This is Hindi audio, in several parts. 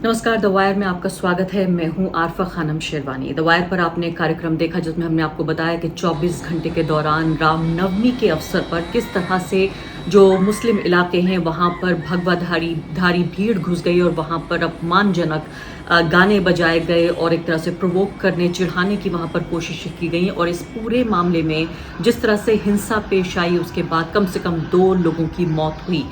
नमस्कार, द वायर में आपका स्वागत है। मैं हूं आरफा खानम शेरवानी। द वायर पर आपने एक कार्यक्रम देखा जिसमें हमने आपको बताया कि 24 घंटे के दौरान रामनवमी के अवसर पर किस तरह से जो मुस्लिम इलाके हैं वहां पर भगवा धारी धारी भीड़ घुस गई और वहां पर अपमानजनक गाने बजाए गए और एक तरह से प्रोवोक करने चिढ़ाने की वहां पर कोशिश की गई। और इस पूरे मामले में जिस तरह से हिंसा पेश आई उसके बाद कम से कम 2 लोगों की मौत हुई।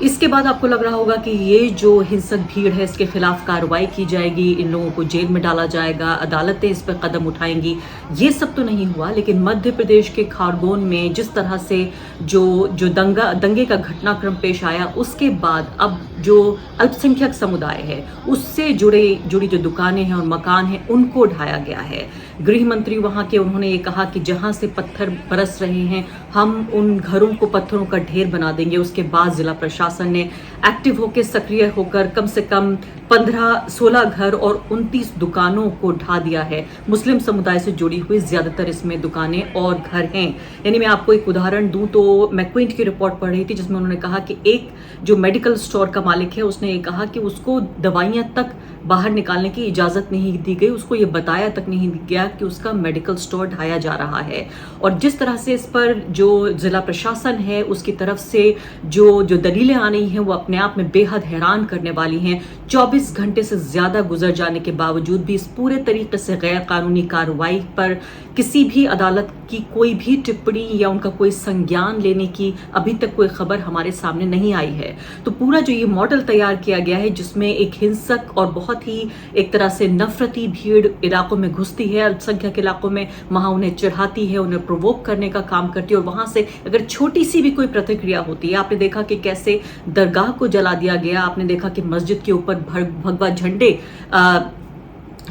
इसके बाद आपको लग रहा होगा कि ये जो हिंसक भीड़ है इसके खिलाफ कार्रवाई की जाएगी, इन लोगों को जेल में डाला जाएगा, अदालतें इस पर कदम उठाएंगी। ये सब तो नहीं हुआ, लेकिन मध्य प्रदेश के खारगोन में जिस तरह से जो जो दंगे का घटनाक्रम पेश आया उसके बाद अब जो अल्पसंख्यक समुदाय है उससे जुड़ी जो दुकानें हैं और मकान हैं उनको ढाया गया है। गृह मंत्री वहां के उन्होंने ये कहा कि जहां से पत्थर बरस रहे हैं हम उन घरों को पत्थरों का ढेर बना देंगे। उसके बाद जिला प्रशासन ने एक्टिव होकर सक्रिय होकर कम से कम 15-16 घर और 29 दुकानों को ढा दिया है। मुस्लिम समुदाय से जुड़ी हुई ज्यादातर इसमें दुकानें और घर हैं। यानी मैं आपको एक उदाहरण दूं तो मैं क्विंट की रिपोर्ट पढ़ रही थी जिसमें उन्होंने कहा कि एक जो मेडिकल स्टोर का मालिक है उसने ये कहा कि उसको दवाइयां तक बाहर निकालने की इजाजत नहीं दी गई, उसको ये बताया तक नहीं गया कि उसका मेडिकल स्टोर ढाया जा रहा है। और जिस तरह से इस पर जो जिला प्रशासन है उसकी तरफ से जो जो दलीलें आ रही हैं वो अपने आप में बेहद हैरान करने वाली हैं। 24 घंटे से ज्यादा गुजर जाने के बावजूद भी इस पूरे तरीके से गैर कानूनी कार्रवाई पर किसी भी अदालत की कोई भी टिप्पणी या उनका कोई संज्ञान लेने की अभी तक कोई खबर हमारे सामने नहीं आई है। तो पूरा जो ये मॉडल तैयार किया गया है जिसमें एक हिंसक और बहुत ही एक तरह से नफरती भीड़ इलाकों में घुसती है, अल्पसंख्यक इलाकों में, वहां उन्हें चिढ़ाती है, उन्हें प्रोवोक करने का काम करती है और वहां से अगर छोटी सी भी कोई प्रतिक्रिया होती है, आपने देखा कि कैसे दरगाह को जला दिया गया, आपने देखा कि मस्जिद के ऊपर भगवा झंडे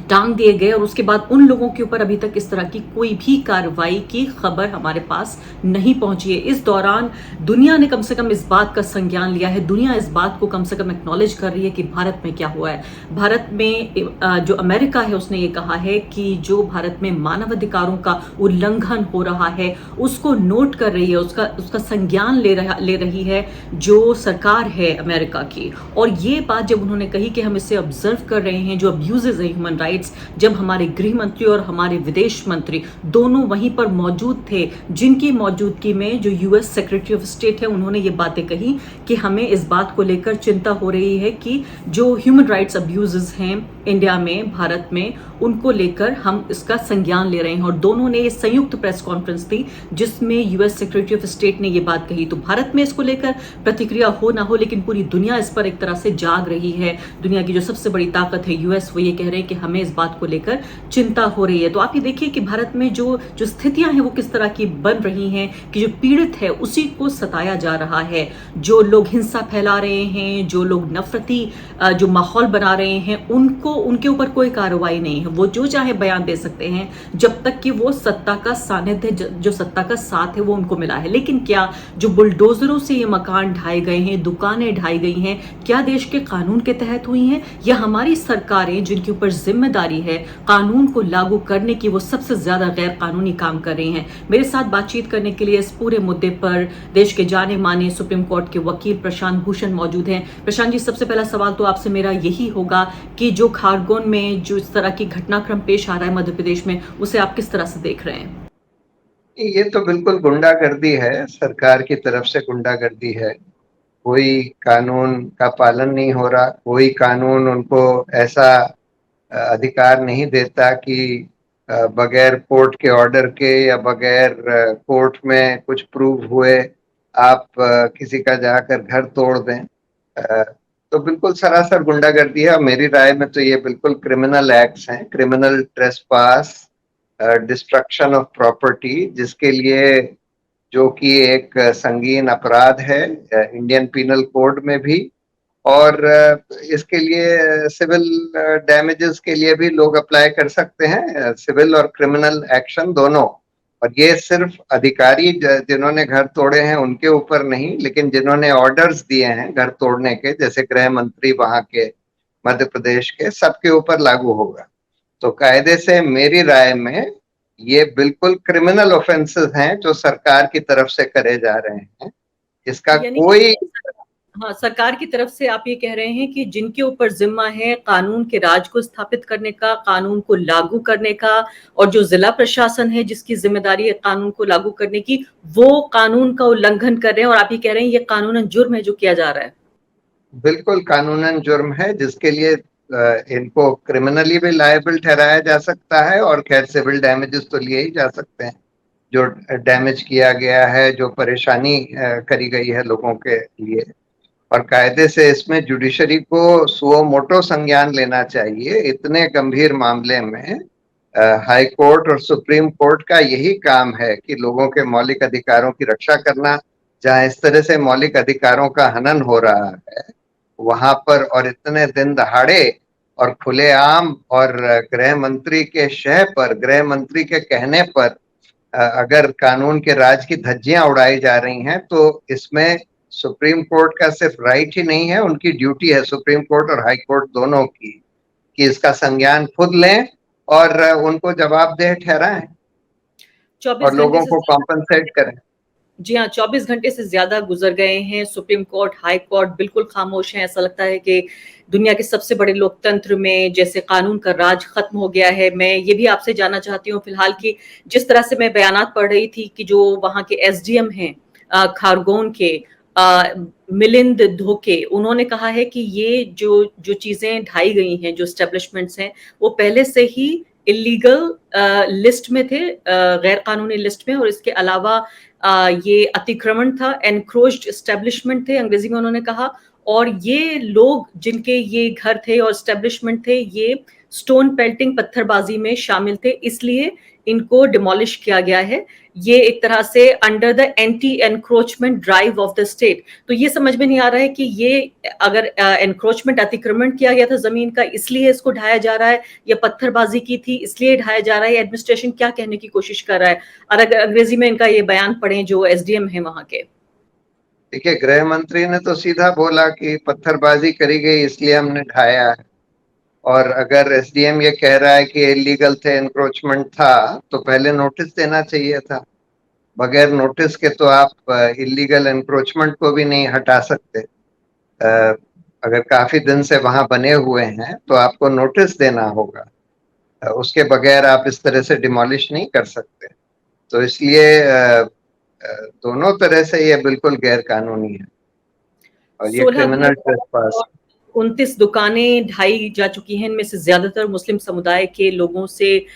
टांग दिए गए और उसके बाद उन लोगों के ऊपर अभी तक इस तरह की कोई भी कार्रवाई की खबर हमारे पास नहीं पहुंची है। इस दौरान दुनिया ने कम से कम इस बात का संज्ञान लिया है, दुनिया इस बात को कम से कम एक्नॉलेज कर रही है कि भारत में क्या हुआ है। भारत में जो अमेरिका है उसने ये कहा है कि जो भारत में मानवाधिकारों का उल्लंघन हो रहा है उसको नोट कर रही है, उसका संज्ञान ले रही है जो सरकार है अमेरिका की। और ये बात जब उन्होंने कही कि हम इसे ऑब्जर्व कर रहे हैं, जो अब्यूजेस है ह्यूमन राइट्स, जब हमारे गृह मंत्री और हमारे विदेश मंत्री दोनों वहीं पर मौजूद थे, जिनकी मौजूदगी में जो यूएस सेक्रेटरी ऑफ स्टेट है उन्होंने ये बातें कही कि हमें इस बात को लेकर चिंता हो रही है कि जो ह्यूमन राइट्स अब्यूजेस हैं इंडिया में, भारत में, उनको लेकर हम इसका संज्ञान ले रहे हैं। और दोनों ने ये संयुक्त प्रेस कॉन्फ्रेंस थी जिसमें यूएस सेक्रेटरी ऑफ स्टेट ने ये बात कही। तो भारत में इसको लेकर प्रतिक्रिया हो ना हो लेकिन पूरी दुनिया इस पर एक तरह से जाग रही है। दुनिया की जो सबसे बड़ी ताकत है यूएस, वो ये कह रहे हैं कि हमें इस बात को लेकर चिंता हो रही है। तो आप ये देखिए कि भारत में जो जो स्थितियां हैं वो किस तरह की बन रही हैं कि जो पीड़ित है उसी को सताया जा रहा है। जो लोग हिंसा फैला रहे हैं, जो लोग नफरती जो माहौल बना रहे हैं, उनके ऊपर कोई कार्रवाई नहीं है। वो जो चाहे बयान दे सकते हैं जब तक कि वो सत्ता का सानिध्य, जो सत्ता का साथ है वो उनको मिला है। लेकिन क्या जो बुलडोजरों से ये मकान ढाए गए हैं, दुकानें ढाई गई हैं, क्या देश के कानून के तहत हुई हैं या हमारी सरकारें जिनके ऊपर जिम्मेदारी है कानून को लागू करने की, वो सबसे ज्यादा गैर कानूनी काम कर रही हैं? मेरे साथ बातचीत करने के लिए इस पूरे मुद्दे पर देश के जाने माने सुप्रीम कोर्ट के वकील प्रशांत भूषण मौजूद हैं। प्रशांत जी, सबसे पहला सवाल तो आपसे मेरा यही होगा कि जो खारगोन में जो इस तरह की घटनाक्रम पेश आ रहा है मध्य प्रदेश में, उसे आप किस तरह से देख रहे हैं? ये तो बिल्कुल गुंडागर्दी है, सरकार की तरफ से गुंडागर्दी है। कोई कानून का पालन नहीं हो रहा, कोई कानून उनको ऐसा अधिकार नहीं देता कि बगैर कोर्ट के ऑर्डर के या बगैर कोर्ट में कुछ प्रूव हुए आप किसी का जाकर घर तोड़ दें। अ, तो बिल्कुल सरासर गुंडागर्दी है और मेरी राय में तो ये बिल्कुल क्रिमिनल एक्ट्स हैं, criminal trespass, destruction of property, जिसके लिए जो कि एक संगीन अपराध है इंडियन पीनल कोड में भी। और इसके लिए सिविल डैमेजेस के लिए भी लोग अप्लाई कर सकते हैं, सिविल और क्रिमिनल एक्शन दोनों। और ये सिर्फ अधिकारी जिन्होंने घर तोड़े हैं उनके ऊपर नहीं, लेकिन जिन्होंने ऑर्डर्स दिए हैं घर तोड़ने के, जैसे गृह मंत्री वहां के मध्य प्रदेश के, सबके ऊपर लागू होगा। तो कायदे से मेरी राय में ये बिल्कुल क्रिमिनल ऑफेंसेस हैं जो सरकार की तरफ से करे जा रहे हैं। इसका यानी कोई हाँ, सरकार की तरफ से आप ये कह रहे हैं कि जिनके ऊपर ज़िम्मा है कानून के राज को स्थापित करने का, कानून को लागू करने का, और जो ज़िला प्रशासन है जिसकी ज़िम्मेदारी है कानून को लागू करने की, वो कानून का उल्लंघन कर रहे हैं, और आप ये कह रहे हैं ये कानूनन जुर्म है जो किया जा रहा है। बिल्कुल कानूनन जुर्म है, जिसके लिए इनको क्रिमिनली भी लायबल ठहराया जा सकता है, और खैर सिविल डैमेजेस तो लिए ही जा सकते हैं। जो डैमेज किया गया है, जो परेशानी करी गई है लोगों के लिए, और कायदे से इसमें जुडिशरी को सुओ मोटो संज्ञान लेना चाहिए। इतने गंभीर मामले में हाई कोर्ट और सुप्रीम कोर्ट का यही काम है कि लोगों के मौलिक अधिकारों की रक्षा करना। जहां इस तरह से मौलिक अधिकारों का हनन हो रहा है, वहां पर, और इतने दिन दहाड़े और खुलेआम, और गृह मंत्री के शह पर, गृह मंत्री के कहने पर अगर कानून के राज की धज्जियां उड़ाई जा रही हैं, तो इसमें सुप्रीम कोर्ट का सिर्फ राइट ही नहीं है, उनकी ड्यूटी है, सुप्रीम कोर्ट और हाई कोर्ट दोनों की, कि इसका संज्ञान खुद लें और उनको जवाबदेह ठहराएं और 24 घंटे लोगों से को कॉम्पनसेट करें। जी हाँ, 24 घंटे से ज़्यादा गुज़र गए हैं, सुप्रीम कोर्ट, हाई कोर्ट बिल्कुल खामोश हैं। ऐसा लगता है कि दुनिया के सबसे बड़े लोकतंत्र में जैसे कानून का राज खत्म हो गया है। मैं ये भी आपसे जानना चाहती हूँ फिलहाल कि जिस तरह से मैं बयानात पढ़ रही थी कि जो वहाँ के एसडीएम हैं खारगोन के, मिलिंद धोके, उन्होंने कहा है कि ये जो जो चीज़ें ढाई गई हैं, जो एस्टेब्लिशमेंट्स हैं, वो पहले से ही इलीगल लिस्ट में थे, गैर कानूनी लिस्ट में, और इसके अलावा ये अतिक्रमण था, एनक्रोच्ड एस्टेब्लिशमेंट थे अंग्रेजी में उन्होंने कहा, और ये लोग जिनके ये घर थे और एस्टेब्लिशमेंट थे, ये स्टोन पेल्टिंग, पत्थरबाजी में शामिल थे, इसलिए इनको डिमोलिश किया गया है। ये एक तरह से under the anti encroachment drive of the state. तो ये समझ में नहीं आ रहा है कि ये अगर एनक्रोचमेंट, अतिक्रमण किया गया था जमीन का, इसलिए इसको ढाया जा रहा है, या पत्थरबाजी की थी इसलिए ढाया जा रहा है, एडमिनिस्ट्रेशन क्या कहने की कोशिश कर रहा है? और अगर अंग्रेजी में इनका ये बयान पढ़ें जो एसडीएम है वहां के। देखिए, गृह मंत्री ने तो सीधा बोला कि पत्थरबाजी करी गई इसलिए हमने ढाया है, और अगर एसडीएम ये कह रहा है कि इलीगल थे, एनक्रोचमेंट था, तो पहले नोटिस देना चाहिए था। बगैर नोटिस के तो आप इलीगल एनक्रोचमेंट को भी नहीं हटा सकते। अगर काफी दिन से वहां बने हुए हैं तो आपको नोटिस देना होगा। उसके बगैर आप इस तरह से डिमोलिश नहीं कर सकते। तो इसलिए दोनों तरह से ये बिल्कुल गैर कानूनी है, और ये 16 घर क्रिमिनल ट्रेसपास। और 29 दुकानें ढाई जा चुकी हैं, इनमें से ज्यादातर मुस्लिम समुदाय के लोगों से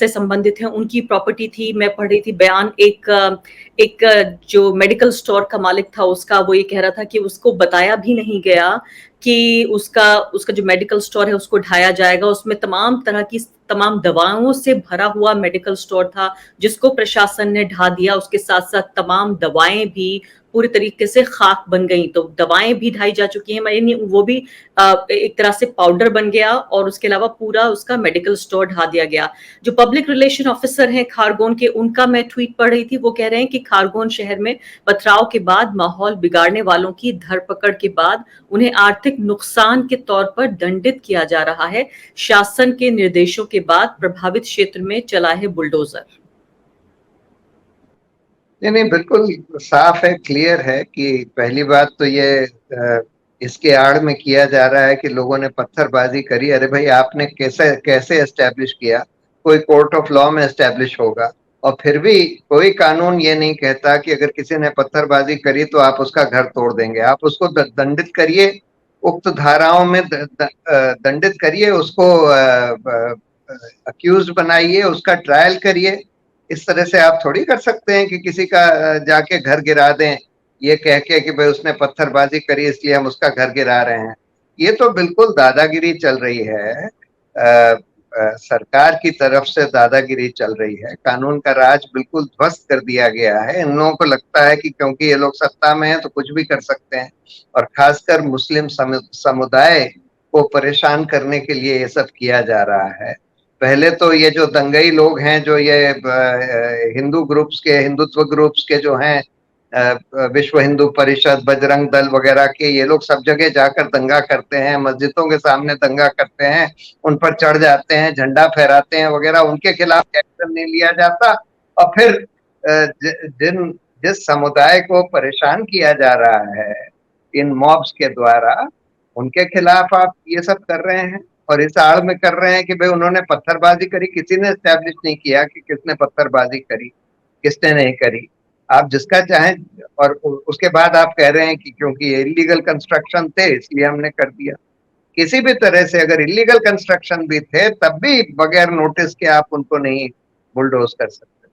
संबंधित हैं, उनकी प्रॉपर्टी थी। मैं पढ़ रही थी बयान, एक जो मेडिकल स्टोर का मालिक था उसका, वो ये कह रहा था कि उसको बताया भी नहीं गया कि उसका उसका जो मेडिकल स्टोर है उसको ढाया जाएगा। उसमें तमाम तरह की तमाम दवाओं से भरा हुआ मेडिकल स्टोर था, जिसको प्रशासन ने ढा दिया। उसके साथ साथ तमाम दवाएं भी पूरी तरीके से खाक बन गई, तो दवाएं भी ढाई जा चुकी हैं, यानी वो भी एक तरह से पाउडर बन गया, और उसके अलावा पूरा उसका मेडिकल स्टोर ढा दिया गया। जो पब्लिक रिलेशन ऑफिसर हैं खारगोन के, उनका मैं ट्वीट पढ़ रही थी, वो कह रहे हैं कि खारगोन शहर में पथराव के बाद माहौल बिगाड़ने वालों की धरपकड़ के बाद उन्हें आर्थिक नुकसान के तौर पर दंडित किया जा रहा है। शासन के निर्देशों के बाद प्रभावित क्षेत्र में चला है बुलडोजर। नहीं नहीं, बिल्कुल साफ है, क्लियर है कि पहली बात तो ये इसके आड़ में किया जा रहा है कि लोगों ने पत्थरबाजी करी। अरे भाई, आपने कैसे कैसे एस्टेब्लिश किया? कोई कोर्ट ऑफ लॉ में एस्टेब्लिश होगा। और फिर भी कोई कानून ये नहीं कहता कि अगर किसी ने पत्थरबाजी करी तो आप उसका घर तोड़ देंगे। आप उसको दंडित करिए, उक्त धाराओं में दंडित करिए, उसको अक्यूज बनाइए, उसका ट्रायल करिए। इस तरह से आप थोड़ी कर सकते हैं कि किसी का जाके घर गिरा दें, ये कह के कि भाई उसने पत्थरबाजी करी इसलिए हम उसका घर गिरा रहे हैं। ये तो बिल्कुल दादागिरी चल रही है। सरकार की तरफ से दादागिरी चल रही है। कानून का राज बिल्कुल ध्वस्त कर दिया गया है। इन लोगों को लगता है कि क्योंकि ये लोग सत्ता में हैं तो कुछ भी कर सकते हैं, और खासकर मुस्लिम समुदाय को परेशान करने के लिए ये सब किया जा रहा है। पहले तो ये जो दंगई लोग हैं, जो ये हिंदू ग्रुप्स के, हिंदुत्व ग्रुप्स के जो हैं, विश्व हिंदू परिषद, बजरंग दल वगैरह के, ये लोग सब जगह जाकर दंगा करते हैं, मस्जिदों के सामने दंगा करते हैं, उन पर चढ़ जाते हैं, झंडा फहराते हैं वगैरह। उनके खिलाफ एक्शन नहीं लिया जाता। और फिर जिस समुदाय को परेशान किया जा रहा है, इन मॉब्स के द्वारा, उनके खिलाफ आप ये सब कर रहे हैं और इस आड़ में कर रहे हैं कि भाई उन्होंने पत्थरबाजी करी। किसी ने एस्टैब्लिश नहीं किया कि किसने पत्थरबाजी करी, किसने नहीं करी। आप जिसका चाहें, और उसके बाद आप कह रहे हैं कि क्योंकि इलीगल कंस्ट्रक्शन थे इसलिए हमने कर दिया। किसी भी तरह से अगर इलीगल कंस्ट्रक्शन भी थे तब भी बगैर नोटिस के आप उनको नहीं बुलडोज कर सकते।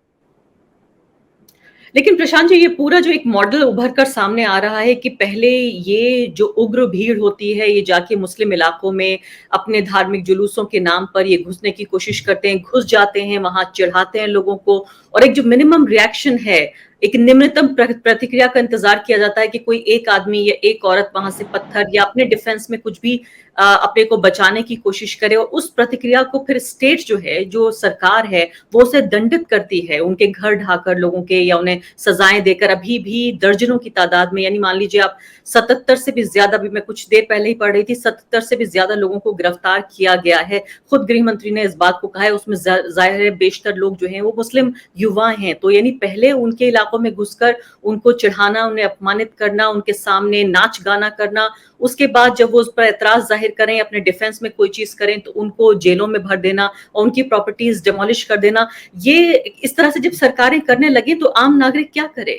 लेकिन प्रशांत जी, ये पूरा जो एक मॉडल उभर कर सामने आ रहा है कि पहले ये जो उग्र भीड़ होती है, ये जाके मुस्लिम इलाकों में अपने धार्मिक जुलूसों के नाम पर ये घुसने की कोशिश करते हैं, घुस जाते हैं, वहां चढ़ाते हैं लोगों को, और एक जो मिनिमम रिएक्शन है, एक निम्नतम प्रतिक्रिया का इंतजार किया जाता है कि कोई एक आदमी या एक औरत वहां से पत्थर या अपने डिफेंस में कुछ भी अपने को बचाने की कोशिश करे, और उस प्रतिक्रिया को फिर स्टेट जो है, जो सरकार है, वो उसे दंडित करती है, उनके घर ढाकर लोगों के या उन्हें सजाएं देकर। अभी भी दर्जनों की तादाद में, यानी मान लीजिए आप 77 से भी ज्यादा, भी मैं कुछ देर पहले ही पढ़ रही थी, 77 से भी ज्यादा लोगों को गिरफ्तार किया गया है। खुद गृह मंत्री ने इस बात को कहा है। उसमें जाहिर है बेशतर लोग जो हैं वो मुस्लिम युवा हैं, तो यानी पहले उनके इलाकों में घुसकर उनको चढ़ाना, उन्हें अपमानित करना, उनके सामने नाच गाना करना, उसके बाद जब वो उस पर एतराज जाहिर करें, अपने डिफेंस में कोई चीज करें, तो उनको जेलों में भर देना और उनकी प्रॉपर्टीज डिमोलिश कर देना। ये इस तरह से जब सरकारें करने लगी तो आम नागरिक क्या करे?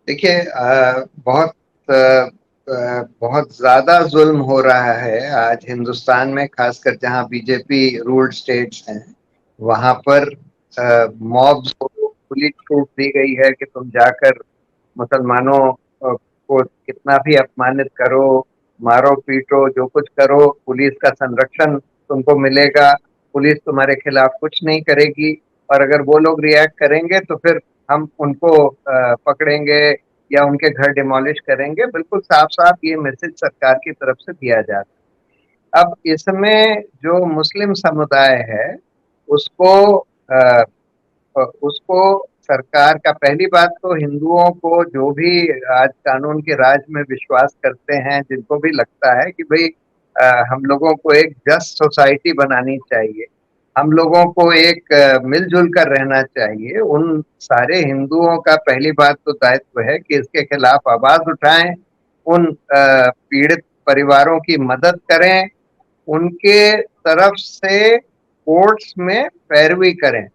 देखिए, बहुत ज्यादा जुल्म हो रहा है आज हिंदुस्तान में, खासकर जहां बीजेपी रूल्ड स्टेट्स हैं वहां पर मॉब्स को खुली छूट दी गई है कि तुम जाकर मुसलमानों को कितना भी अपमानित करो, मारो पीटो, जो कुछ करो, पुलिस का संरक्षण तुमको मिलेगा, पुलिस तुम्हारे खिलाफ कुछ नहीं करेगी, और अगर वो लोग रिएक्ट करेंगे तो फिर हम उनको पकड़ेंगे या उनके घर डिमोलिश करेंगे। बिल्कुल साफ साफ ये मैसेज सरकार की तरफ से दिया जा रहा है। अब इसमें जो मुस्लिम समुदाय है उसको उसको सरकार का, पहली बात तो हिंदुओं को जो भी आज कानून के राज में विश्वास करते हैं, जिनको भी लगता है कि भाई हम लोगों को एक जस्ट सोसाइटी बनानी चाहिए, हम लोगों को एक मिलजुल कर रहना चाहिए, उन सारे हिंदुओं का पहली बात तो दायित्व है कि इसके खिलाफ आवाज उठाएं, उन पीड़ित परिवारों की मदद करें, उनके तरफ से कोर्ट्स में पैरवी करें।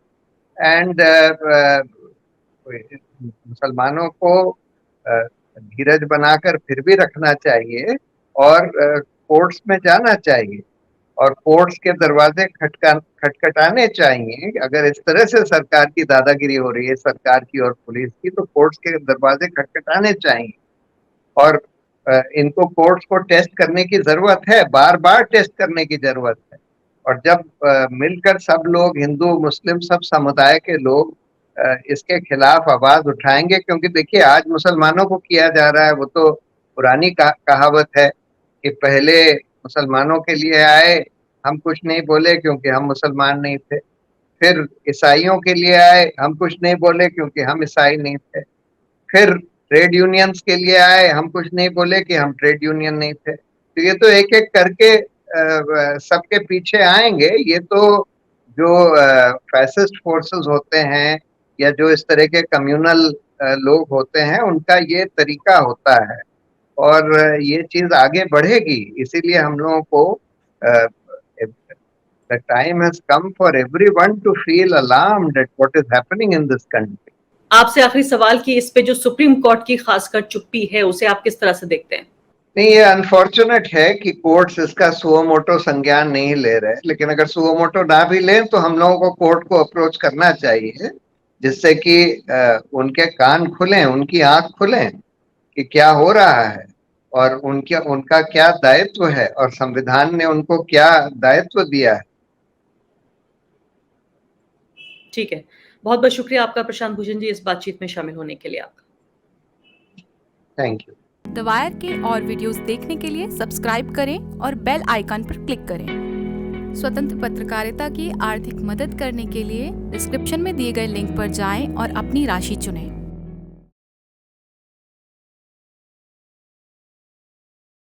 एंड मुसलमानों को धीरज बनाकर फिर भी रखना चाहिए और कोर्ट्स में जाना चाहिए और कोर्ट्स के दरवाजे खटखटाने चाहिए। अगर इस तरह से सरकार की दादागिरी हो रही है, सरकार की और पुलिस की, तो कोर्ट्स के दरवाजे खटखटाने चाहिए और इनको कोर्ट्स को टेस्ट करने की जरूरत है, बार बार टेस्ट करने की जरूरत है। और जब मिलकर सब लोग, हिंदू मुस्लिम सब समुदाय के लोग इसके खिलाफ आवाज उठाएंगे, क्योंकि देखिए आज मुसलमानों को किया जा रहा है वो तो पुरानी कहावत है कि पहले मुसलमानों के लिए आए, हम कुछ नहीं बोले क्योंकि हम मुसलमान नहीं थे, फिर ईसाइयों के लिए आए, हम कुछ नहीं बोले क्योंकि हम ईसाई नहीं थे, फिर ट्रेड यूनियंस के लिए आए, हम कुछ नहीं बोले कि हम ट्रेड यूनियन नहीं थे। तो ये तो एक एक करके सबके पीछे आएंगे। ये तो जो फैसिस्ट फोर्सेस होते हैं या जो इस तरह के कम्युनल लोग होते हैं, उनका ये तरीका होता है और ये चीज आगे बढ़ेगी। इसीलिए हम लोगों को the time has come for everyone to feel alarmed at what is happening in this country. आपसे आखिरी सवाल कि इस पे जो सुप्रीम कोर्ट की खासकर चुप्पी है, उसे आप किस तरह से देखते हैं? नहीं, ये अनफॉर्चुनेट है कि कोर्ट्स इसका सुओ मोटो संज्ञान नहीं ले रहे, लेकिन अगर सुओ मोटो ना भी लें तो हम लोगों को कोर्ट को अप्रोच करना चाहिए, जिससे कि उनके कान खुलें, उनकी आंख खुलें कि क्या हो रहा है और उनका क्या दायित्व है और संविधान ने उनको क्या दायित्व दिया है। ठीक है, बहुत बहुत शुक्रिया आपका प्रशांत भूषण जी, इस बातचीत में शामिल होने के लिए आपका। Thank you. द वायर के और वीडियोस देखने के लिए सब्सक्राइब करें और बेल आइकन पर क्लिक करें। स्वतंत्र पत्रकारिता की आर्थिक मदद करने के लिए डिस्क्रिप्शन में दिए गए लिंक पर जाएं और अपनी राशि चुनें।